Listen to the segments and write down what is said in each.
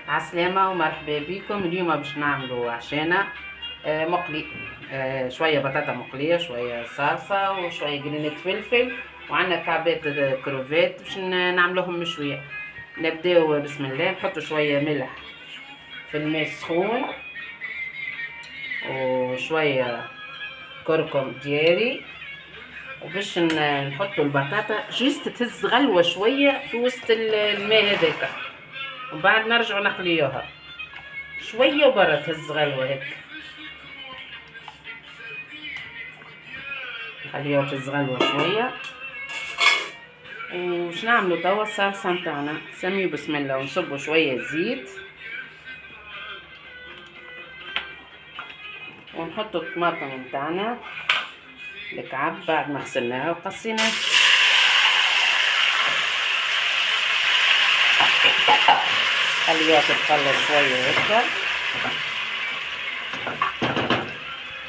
عسلامة ومرحبا بكم. اليوم باش نعملوا عشانا مقلي. شوية بطاطا مقلية، شوية صلصة وشوية جرينة فلفل، وعندنا كعبات كروفات باش نعملوهم مشوية. نبداو بسم الله. نحطوا شوية ملح في الماء السخون، وشوية كركم دياري، وباش نحطوا البطاطا جيست تهز غلوة شوية في وسط الماء هذاك، ومن بعد نرجعوا نقليوها شويه وبرا تهز غلوه هيك. نخليوها تهز غلوه شويه. وش نعملوا توا؟ الصلصه نتاعنا سميو بسم الله، ونصبوا شويه زيت، ونحطوا الطماطم نتاعنا الكعب بعد ما غسلناها وقصيناها. خليوها تتخلص شويه هكا،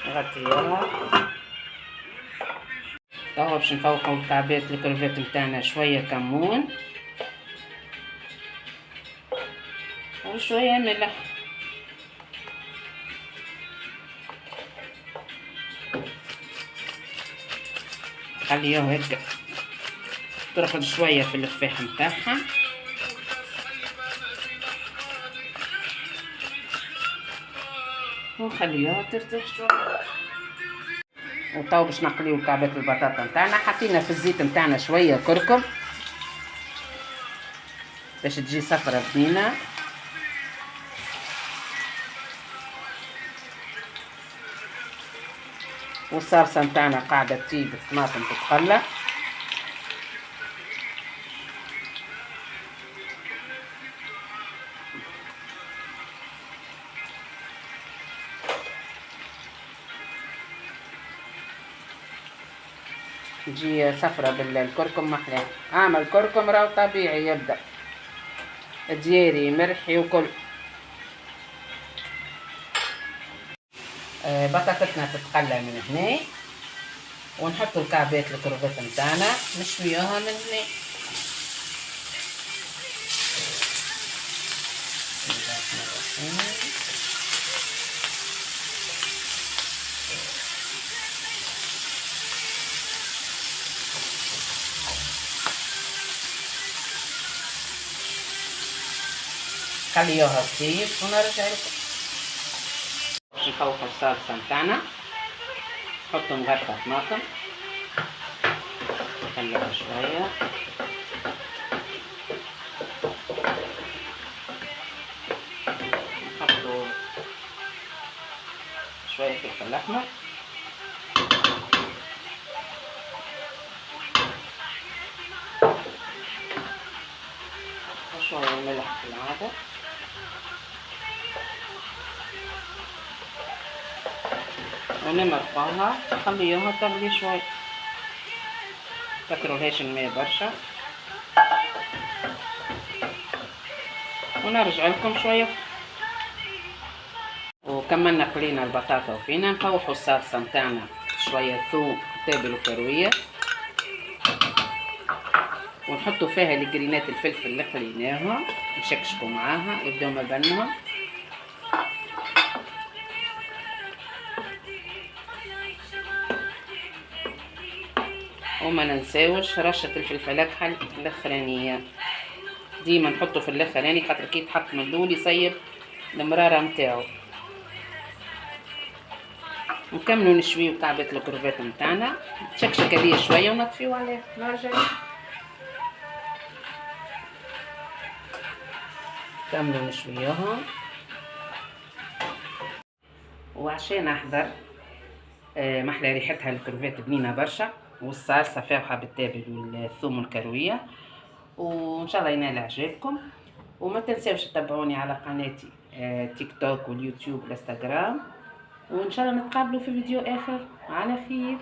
نغطيوها. توا باش نفوحوا الكعبات الكروفات نتاعنا، شويه كمون وشويه ملح. خليوها هكا ترقد شويه في الفاح نتاعها، ونخليوها ترتاح شويه. وتو باش نقليو كعبات البطاطا نتاعنا. حطينا في الزيت نتاعنا شويه كركم باش تجي صفرة بنينه، والصلصه نتاعنا قاعده تطيب، الطماطم تتقلى. تجي صفرة بالكركم محلاه. اعمل كركم راهو طبيعي، يبدا دياري مرحي وكل. بطاطتنا تتقلى من هنا، ونحطوا الكعبات الكروفات نتاعنا نشويوها من هنا. خليوها تطيب ونرجع لكم. باش نفوحوا الصلصه نتاعنا، نحطوا نغرفه طماطم، نخليها شويه، نحطوا شويه فلفل احمر، وشويه ملح كالعاده، ونمرقوها نخليوها تغلي شوي. متكتروهاش الماء برشا، ونرجع لكم شويه. وكملنا قلينا البطاطا وفينا نفوحوا الصلصه نتاعنا، شويه ثوم تابل وكرويه، ونحطوا فيها الجرينات الفلفل اللي قليناها، نشكشكوا معاها يبداو مبنهم. وما ننساوش رشه الفلفل اكحل الاخرانيه، ديما نحطه في الاخراني خاطر كي يتحط من الاول يصيب المراره نتاعو. نكملوا نشويو كعبات الكروفات نتاعنا، نشكشك هذه شويه ونطفيو عليها. نرجع نكملوا نشويوهم. وعشان احضر محلى ريحتها الكروفات بنينه برشا، والصلصه فاوحه بالتابل والثوم والكرويه، وان شاء الله ينال اعجابكم. وما تنساوش تتابعوني على قناتي تيك توك واليوتيوب والانستغرام، وان شاء الله نتقابلوا في فيديو اخر على خير.